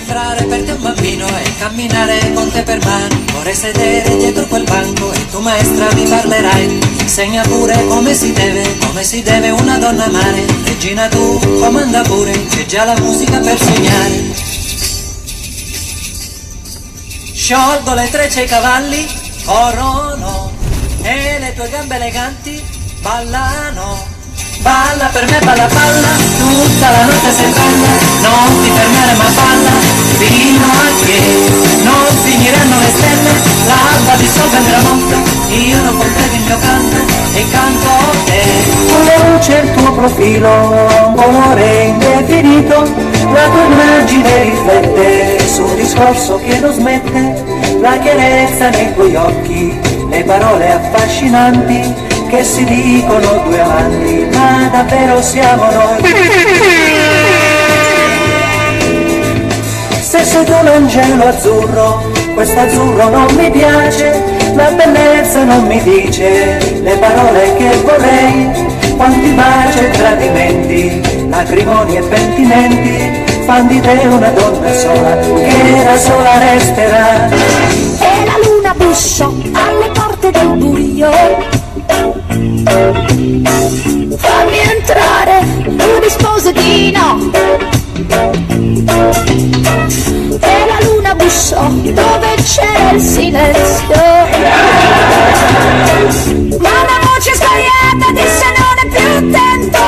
sembrare per te un bambino e camminare con te per mani. Vorrei sedere dietro quel banco e tu maestra mi parlerai. Mi insegna pure come si deve una donna amare. Regina tu comanda pure, c'è già la musica per sognare. Sciolgo le trecce ai cavalli, corrono e le tue gambe eleganti ballano. Balla per me, balla, balla, tutta la notte sei bella, non ti fermare ma balla, fino a che non finiranno le stelle, l'alba dissolve il tramonto, io non comprendo il mio canto e canto a te. Con la luce il tuo profilo, un colore indefinito, la tua immagine riflette su un discorso che non smette, la chiarezza nei tuoi occhi, le parole affascinanti che si dicono due amanti, ma davvero siamo noi. Se sei tu un angelo azzurro, questo azzurro non mi piace, la bellezza non mi dice le parole che vorrei, quanti baci e tradimenti, lacrimoni e pentimenti, fan di te una donna sola, che da sola resterà. E la luna bussò alle porte del buio, fammi entrare, tu rispose di no. E la luna bussò dove c'era il silenzio, ma una voce sbagliata disse non è più tempo.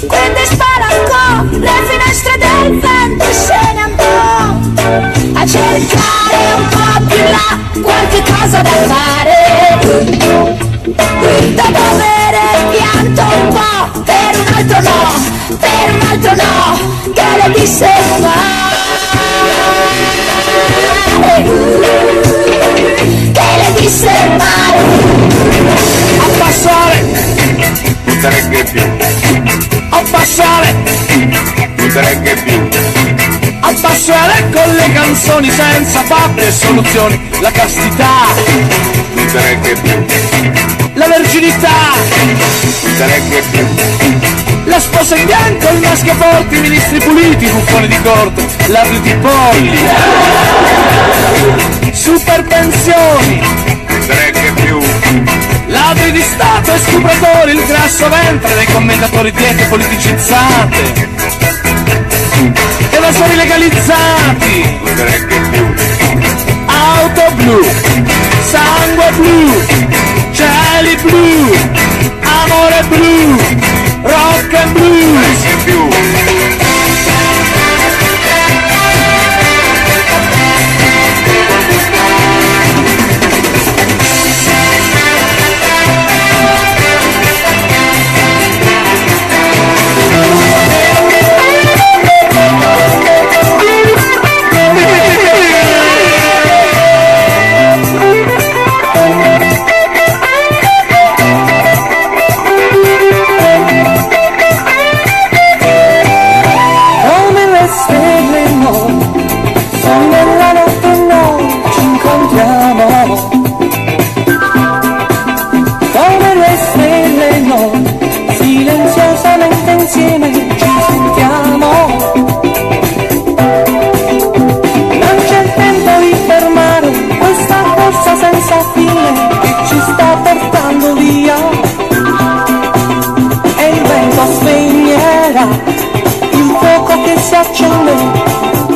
Quindi spalancò le finestre del vento e se ne andò a cercare un po' più là qualche cosa da fare, dopo avere pianto un po' per un altro no, che le disse male, che le disse male. Abbassare, non te regge più, abbassare, non te regge più, abbassare con le canzoni senza fatte e soluzioni, la castità, non te regge più, la verginità, non te regge più, la sposa in bianco, il maschio forte, i ministri puliti, i buffoni di corte, ladri di polli, super pensioni, non te regge più, ladri di Stato e stupratori, il grasso ventre dei commentatori diete politicizzate, evasori legalizzati, non te regge più, auto blu, sangue blu, cieli blu, amore blu, rock and blues. non regge più.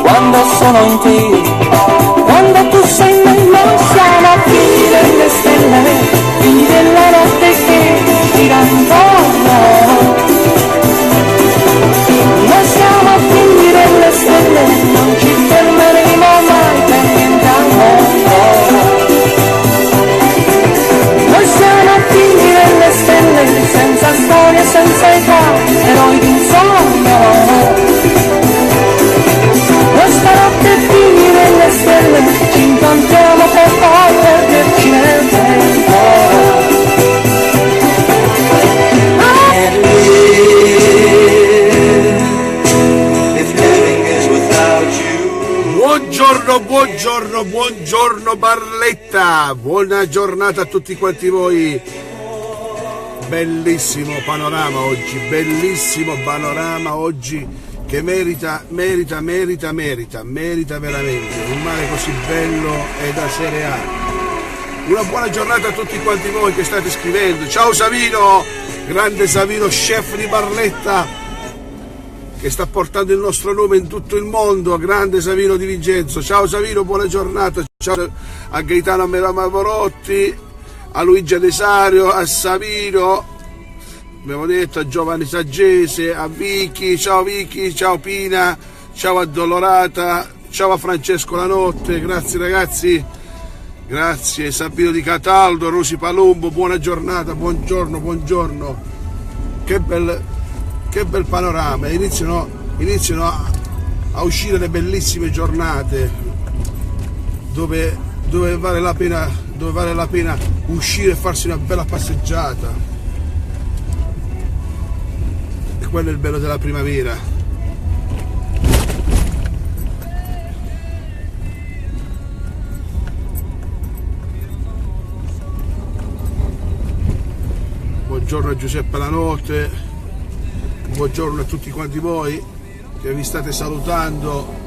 Quando sono in te, quando tu sei in me, noi siamo figli delle stelle, figli della notte che gira intorno. Noi siamo figli delle stelle, non ci fermeremo mai per niente al mondo. Noi siamo figli delle stelle, senza storia, senza età, eroi di un sogno. Questa notte figli delle stelle ci incontriamo per poi perderci nel tempo. Buongiorno, buongiorno, buongiorno Barletta, buona giornata a tutti quanti voi. Bellissimo panorama oggi che merita veramente, un mare così bello e da Serie A. Una buona giornata a tutti quanti voi che state scrivendo. Ciao Savino, grande Savino, chef di Barletta, che sta portando il nostro nome in tutto il mondo, grande Savino Di Vincenzo. Ciao Savino, buona giornata. Ciao a Gaetano Mavorotti, a Luigi Desario, a Savino, abbiamo detto, a Giovanni Saggese, a Vicky, ciao Pina, ciao a Dolorata, ciao a Francesco Lanotte, grazie ragazzi, grazie. Sabino Di Cataldo, Rosi Palumbo, buona giornata, buongiorno, che bel panorama. Iniziano a uscire le bellissime giornate dove vale la pena uscire e farsi una bella passeggiata. E quello è il bello della primavera. Buongiorno a Giuseppe Lanotte, buongiorno a tutti quanti voi che vi state salutando,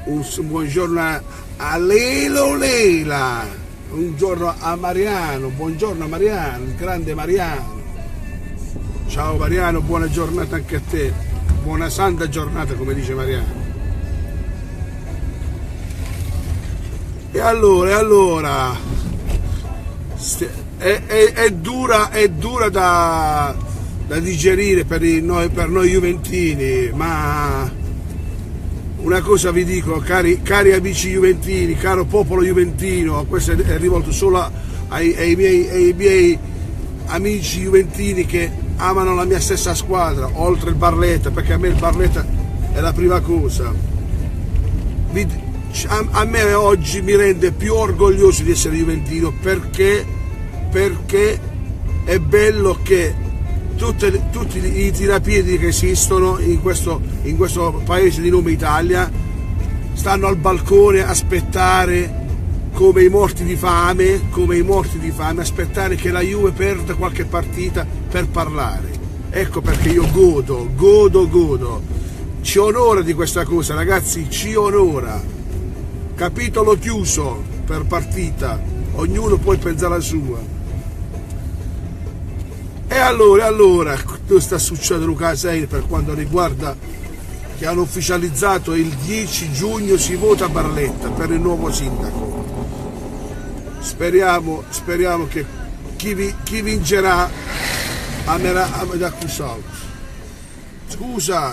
un buongiorno a Lelo Lela, un giorno a Mariano, buongiorno a Mariano, il grande Mariano. Ciao Mariano, buona giornata anche a te, buona santa giornata come dice Mariano. E allora è dura da digerire per noi juventini, ma una cosa vi dico, cari amici juventini, caro popolo juventino, questo è rivolto solo ai miei amici juventini che amano la mia stessa squadra, oltre il Barletta, perché a me il Barletta è la prima cosa. A me oggi mi rende più orgoglioso di essere juventino, perché è bello che tutti i tirapiedi che esistono in questo paese di nome Italia stanno al balcone a aspettare come i morti di fame, aspettare che la Juve perda qualche partita per parlare. Ecco perché io godo. Ci onora di questa cosa, ragazzi, ci onora. Capitolo chiuso per partita, ognuno poi pensa la sua. E allora, cosa sta succedendo Luca 6 per quanto riguarda che hanno ufficializzato il 10 giugno si vota a Barletta per il nuovo sindaco. Speriamo che chi vincerà amerà da Cusau. Scusa.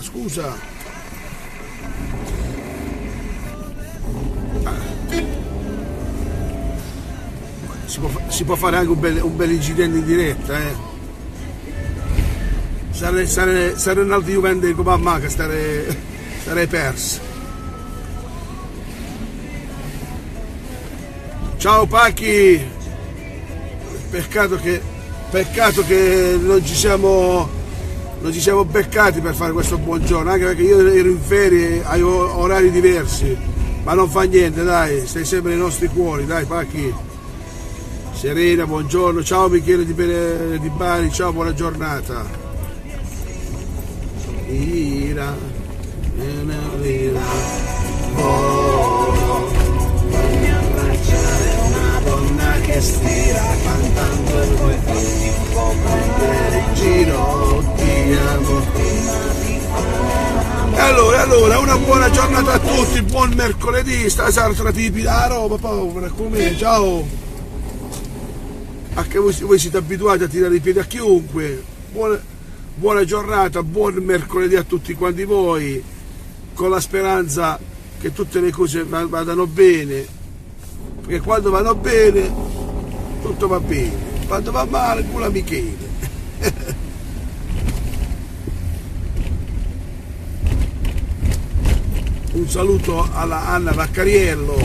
Si può fare anche un bel incidente in diretta, Sarei un altro Juventus come a me che sarei perso. Ciao Pachi, peccato che non ci siamo beccati per fare questo buongiorno, anche perché io ero in ferie, avevo orari diversi, ma non fa niente, dai, stai sempre nei nostri cuori, dai Pachi. Serena, buongiorno, ciao Michele di Bari, ciao, buona giornata. Che stira cantando e poi fatti un po' prendere in giro, ti amo. E allora, una buona giornata a tutti, buon mercoledì, stasera tipi la roba, povera, come, ciao. Anche voi siete abituati a tirare i piedi a chiunque, buona giornata, buon mercoledì a tutti quanti voi, con la speranza che tutte le cose vadano bene, perché quando vanno bene tutto va bene, quando va male culo Michele. Un saluto alla Anna Vaccariello,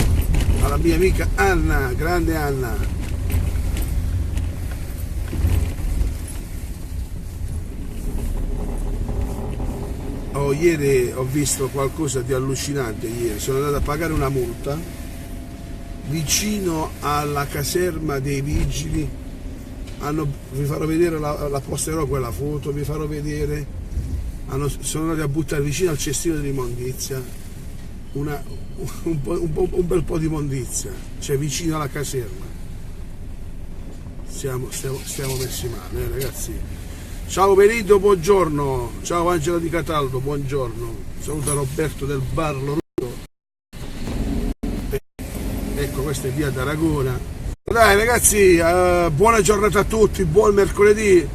alla mia amica Anna, grande Anna. Ieri ho visto qualcosa di allucinante, sono andato a pagare una multa vicino alla caserma dei vigili, vi farò vedere, la posterò quella foto, vi farò vedere, sono andati a buttare vicino al cestino dell'immondizia un bel po' di immondizia, cioè vicino alla caserma. Stiamo messi male, ragazzi. Ciao Benito, buongiorno. Ciao Angela Di Cataldo, buongiorno. Saluta Roberto del Bar Loruto. Ecco, questa è via d'Aragona. Dai ragazzi, buona giornata a tutti, buon mercoledì.